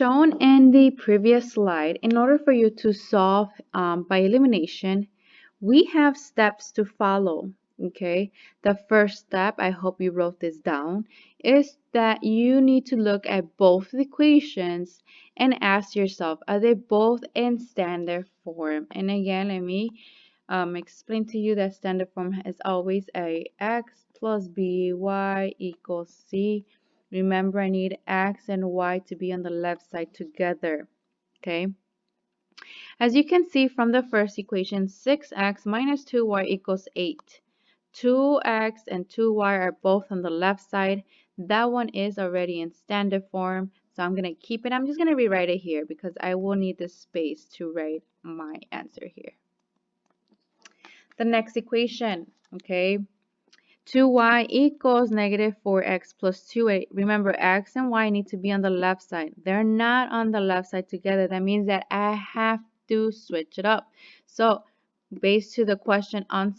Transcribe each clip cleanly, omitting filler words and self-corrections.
shown in the previous slide, in order for you to solve by elimination, we have steps to follow. Okay, the first step, I hope you wrote this down, is that you need to look at both equations and ask yourself, are they both in standard form? And again, let me explain to you that standard form is always a x plus b y equals c. Remember, I need x and y to be on the left side together. Okay. As you can see from the first equation, 6x minus 2y equals 8. 2x and 2y are both on the left side. That one is already in standard form, so I'm going to keep it. I'm just going to rewrite it here because I will need the space to write my answer here. The next equation, okay, 2y equals negative 4x plus 2a. Remember, x and y need to be on the left side. They're not on the left side together. That means that I have to switch it up. So, based to the question on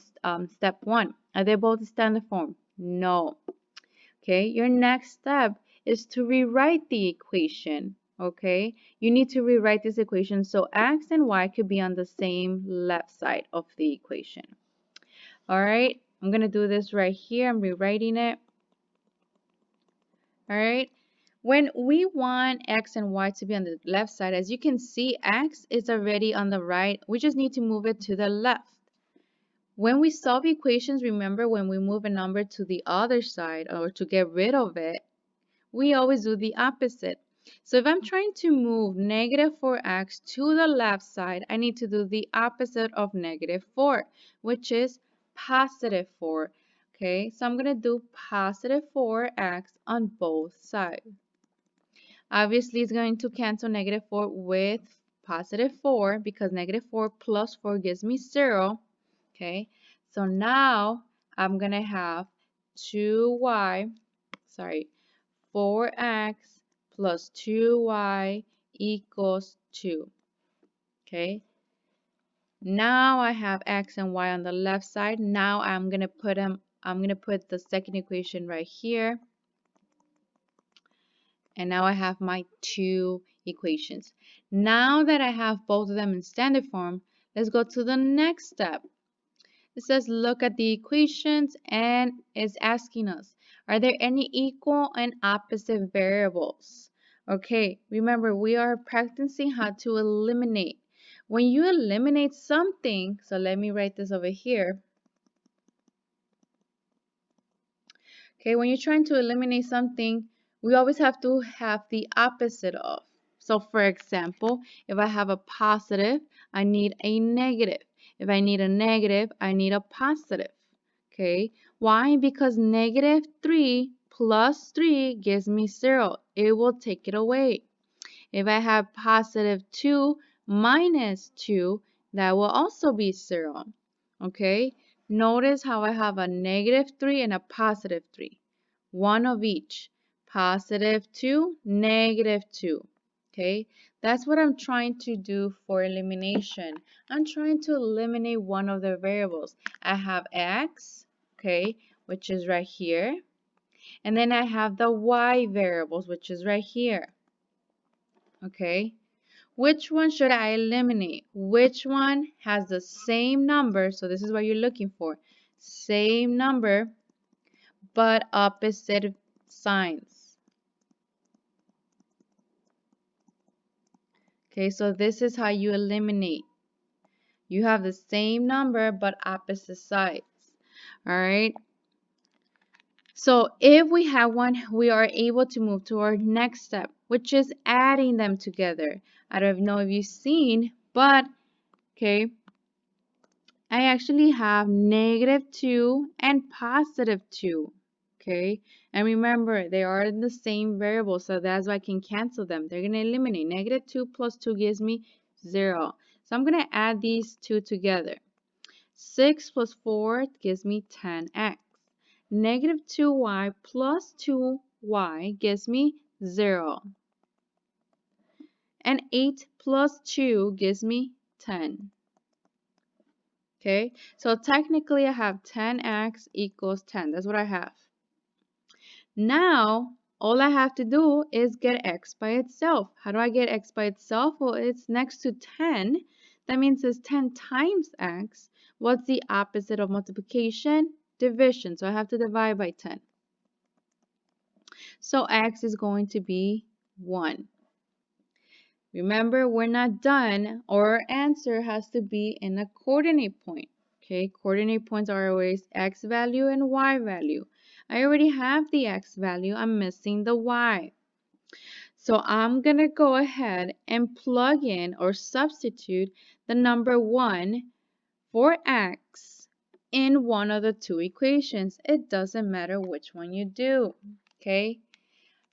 step 1, are they both standard form? No. Okay, your next step is to rewrite the equation. Okay, you need to rewrite this equation so x and y could be on the same left side of the equation. All right, I'm going to do this right here. I'm rewriting it. All right, when we want x and y to be on the left side, as you can see, x is already on the right. We just need to move it to the left. When we solve equations, remember when we move a number to the other side or to get rid of it, we always do the opposite. So if I'm trying to move negative 4x to the left side, I need to do the opposite of negative 4, which is positive 4. Okay, so I'm going to do positive 4x on both sides. Obviously, it's going to cancel negative 4 with positive 4 because negative 4 plus 4 gives me 0. Okay, so now I'm going to have 4x plus 2y equals 2. Okay, now I have x and y on the left side. Now I'm going to put the second equation right here. And now I have my two equations. Now that I have both of them in standard form, let's go to the next step. It says look at the equations and it's asking us, are there any equal and opposite variables? Okay, remember we are practicing how to eliminate. When you eliminate something, so let me write this over here. Okay, when you're trying to eliminate something, we always have to have the opposite of. So for example, if I have a positive, I need a negative. If I need a negative, I need a positive. Okay, why? Because negative 3 plus 3 gives me 0. It will take it away. If I have positive 2 minus 2, that will also be 0. Okay, notice how I have a negative 3 and a positive 3. One of each. Positive 2, negative 2. Okay, that's what I'm trying to do for elimination. I'm trying to eliminate one of the variables. I have x, okay, which is right here. And then I have the y variables, which is right here. Okay, which one should I eliminate? Which one has the same number? So this is what you're looking for. Same number, but opposite signs. Okay, so this is how you eliminate. You have the same number, but opposite sides. All right. So if we have one, we are able to move to our next step, which is adding them together. I don't know if you've seen, but okay, I actually have negative 2 and positive 2. Okay, and remember, they are in the same variable, so that's why I can cancel them. They're going to eliminate. Negative 2 plus 2 gives me 0. So I'm going to add these two together. 6 plus 4 gives me 10x. Negative 2y plus 2y gives me 0. And 8 plus 2 gives me 10. Okay, so technically I have 10x equals 10. That's what I have. Now, all I have to do is get x by itself. How do I get x by itself? Well, it's next to 10. That means it's 10 times x. What's the opposite of multiplication? Division. So I have to divide by 10. So x is going to be 1. Remember, we're not done. Our answer has to be in a coordinate point. Okay, coordinate points are always x value and y value. I already have the x value. I'm missing the y. So I'm going to go ahead and plug in or substitute the number 1 for x in one of the two equations. It doesn't matter which one you do. Okay.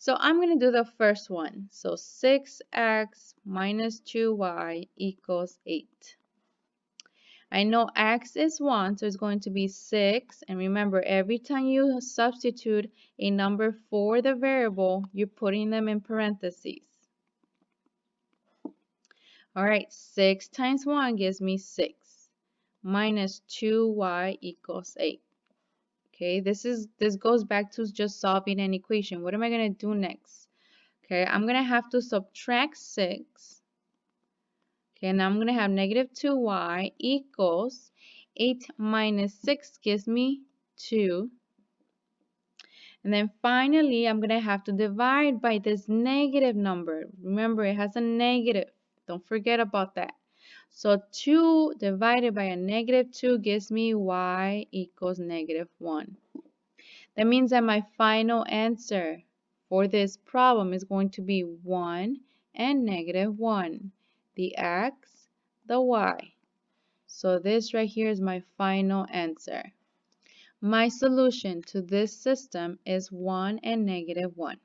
So I'm going to do the first one. So 6x minus 2y equals 8. I know x is 1, so it's going to be 6. And remember, every time you substitute a number for the variable, you're putting them in parentheses. All right, 6 times 1 gives me 6. Minus 2y equals 8. Okay, this goes back to just solving an equation. What am I going to do next? Okay, I'm going to have to subtract 6. Okay, and I'm going to have negative 2y equals 8 minus 6 gives me 2. And then finally, I'm going to have to divide by this negative number. Remember, it has a negative. Don't forget about that. So 2 divided by a negative 2 gives me y equals negative 1. That means that my final answer for this problem is going to be 1 and negative 1. The x, the y. So this right here is my final answer. My solution to this system is 1 and negative 1.